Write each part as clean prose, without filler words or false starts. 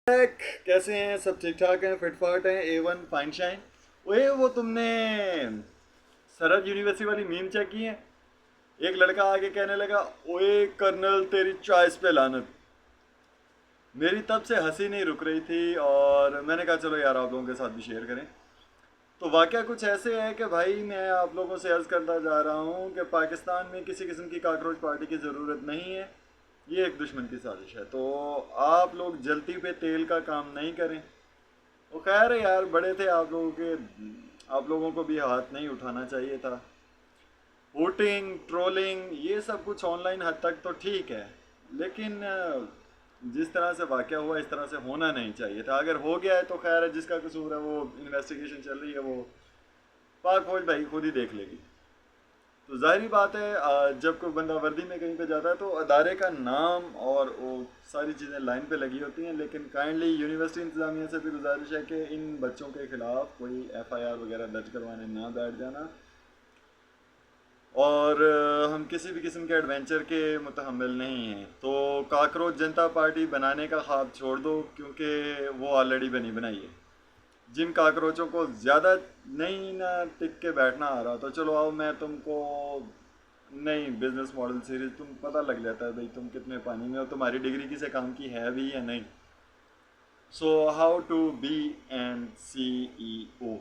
कैसे हैं? सब ठीक ठाक हैं, फिट फाट हैं, A1 फाइन शाइन। ओए वो तुमने सरद यूनिवर्सिटी वाली मीम चेक की है? एक लड़का आगे कहने लगा, ओए कर्नल तेरी चॉइस पे लानत। मेरी तब से हंसी नहीं रुक रही थी और मैंने कहा चलो यार आप लोगों के साथ भी शेयर करें। तो वाकया कुछ ऐसे है कि भाई मैं आप लोगों से अर्ज करता जा रहा हूँ कि पाकिस्तान में किसी किस्म की काकरोच पार्टी की ज़रूरत नहीं है। ये एक दुश्मन की साजिश है, तो आप लोग जलती पे तेल का काम नहीं करें। वो खैर है यार, बड़े थे आप लोगों के, आप लोगों को भी हाथ नहीं उठाना चाहिए था। वोटिंग ट्रोलिंग ये सब कुछ ऑनलाइन हद तक तो ठीक है, लेकिन जिस तरह से वाकया हुआ इस तरह से होना नहीं चाहिए था। अगर हो गया है तो खैर है, जिसका कसूर है वो इन्वेस्टिगेशन चल रही है, वो पाक फौज भाई खुद ही देख लेगी। तो जाहिर बात है जब कोई बंदा वर्दी में कहीं पे जाता है तो अदारे का नाम और वो सारी चीज़ें लाइन पे लगी होती हैं, लेकिन काइंडली यूनिवर्सिटी इंतज़ामिया से भी गुजारिश है कि इन बच्चों के खिलाफ कोई FIR वगैरह दर्ज करवाने ना बैठ जाना। और हम किसी भी किस्म के एडवेंचर के मुतहम्मिल नहीं हैं। तो काकरोच जनता पार्टी बनाने का ख्वाब छोड़ दो, क्योंकि वो ऑलरेडी बनी बनाई है। जिन काकरोचों को ज़्यादा नहीं ना टिक के बैठना आ रहा, तो चलो आओ मैं तुमको नई बिजनेस मॉडल सीरीज, तुम पता लग जाता है भाई तुम कितने पानी में हो, तुम्हारी डिग्री किसी काम की है भी या नहीं। So how to be an CEO।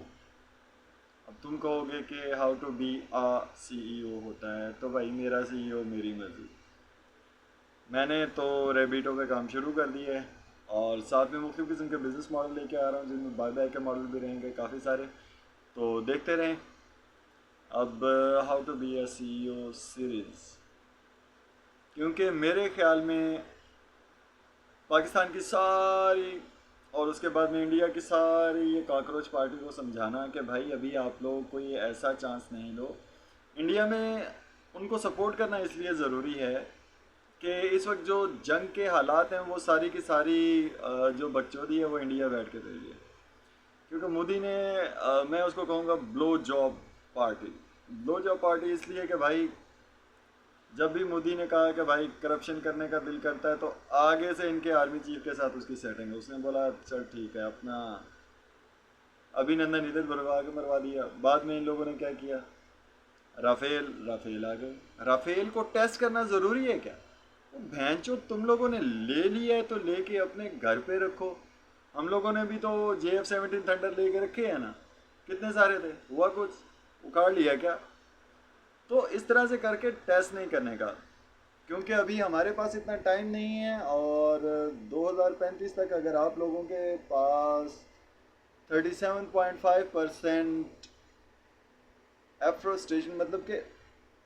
अब तुम कहोगे कि how to be a CEO होता है, तो भाई मेरा CEO मेरी मर्जी। मैंने तो रेबिटो पे काम शुरू कर दिया है और साथ में मुख्तलिफ किस्म के बिजनेस मॉडल लेके आ रहा हूँ, जिनमें बाय बाय के मॉडल भी रहेंगे काफ़ी सारे। तो देखते रहें। अब how to be CEO series, क्योंकि मेरे ख्याल में पाकिस्तान की सारी और उसके बाद में इंडिया की सारी ये कॉकरोच पार्टी को समझाना कि भाई अभी आप लोग कोई ऐसा चांस नहीं लो। इंडिया में उनको सपोर्ट करना इसलिए ज़रूरी है कि इस वक्त जो जंग के हालात हैं वो सारी की सारी जो बकचोदी है वो इंडिया बैठ के दे रही है। क्योंकि मोदी ने मैं उसको कहूँगा blow job party. Blow job party इसलिए कि भाई जब भी मोदी ने कहा कि भाई करप्शन करने का दिल करता है, तो आगे से इनके आर्मी चीफ के साथ उसकी सेटिंग है। उसने बोला चल ठीक है, अपना अभिनंदन इधर भरवा के मरवा दिया। बाद में इन लोगों ने क्या किया, राफेल राफेल आ गए। राफेल को टेस्ट करना ज़रूरी है क्या? भैंचो तुम लोगों ने ले लिया है तो लेके अपने घर पे रखो। हम लोगों ने भी तो JF-17 थंडर लेके रखे हैं ना, कितने सारे थे, हुआ कुछ? उखाड़ लिया क्या? तो इस तरह से करके टेस्ट नहीं करने का, क्योंकि अभी हमारे पास इतना टाइम नहीं है। और 2035 तक अगर आप लोगों के पास 37.5% एफ्रोस्टेशन, मतलब कि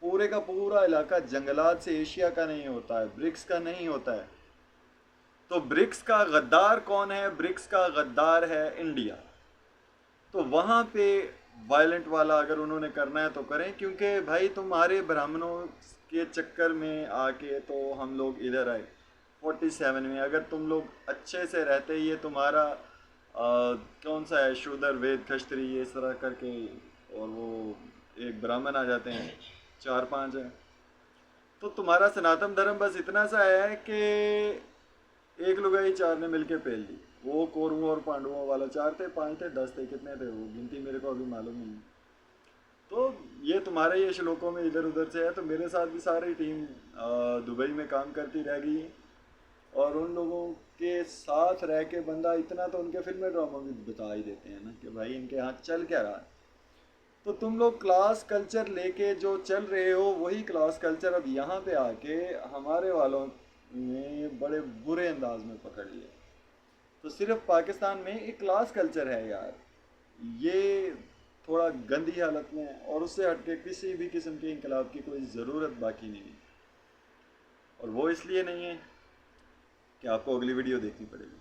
पूरे का पूरा इलाका जंगलात से एशिया का नहीं होता है, ब्रिक्स का नहीं होता है, तो ब्रिक्स का गद्दार कौन है? ब्रिक्स का गद्दार है इंडिया। तो वहाँ पे वायलेंट वाला अगर उन्होंने करना है तो करें, क्योंकि भाई तुम्हारे ब्राह्मणों के चक्कर में आके तो हम लोग इधर आए 47 में। अगर तुम लोग अच्छे से रहते, ये तुम्हारा कौन सा है, शूद्र वेद खश्त्री ये इस तरह करके, और वो एक ब्राह्मण आ जाते हैं, 4-5 हैं, तो तुम्हारा सनातन धर्म बस इतना सा है कि एक लुगाई चार ने मिलके पेल ली। वो कौरवों और पांडवों वाला, 4 थे 5 थे 10 थे, कितने थे वो गिनती मेरे को अभी मालूम नहीं। तो ये तुम्हारे ये श्लोकों में इधर उधर से है। तो मेरे साथ भी सारी टीम दुबई में काम करती रह गई, और उन लोगों के साथ रह के बंदा इतना तो उनके फिल्म ड्रामा भी बता ही देते हैं ना कि भाई इनके यहाँ चल क्या रहा है। तो तुम लोग क्लास कल्चर लेके जो चल रहे हो, वही क्लास कल्चर अब यहाँ पे आके हमारे वालों ने बड़े बुरे अंदाज में पकड़ लिया। तो सिर्फ पाकिस्तान में एक क्लास कल्चर है यार, ये थोड़ा गंदी हालत में है, और उससे हटके किसी भी किस्म के इंकलाब की कोई ज़रूरत बाकी नहीं है। और वो इसलिए नहीं है कि आपको अगली वीडियो देखनी पड़ेगी।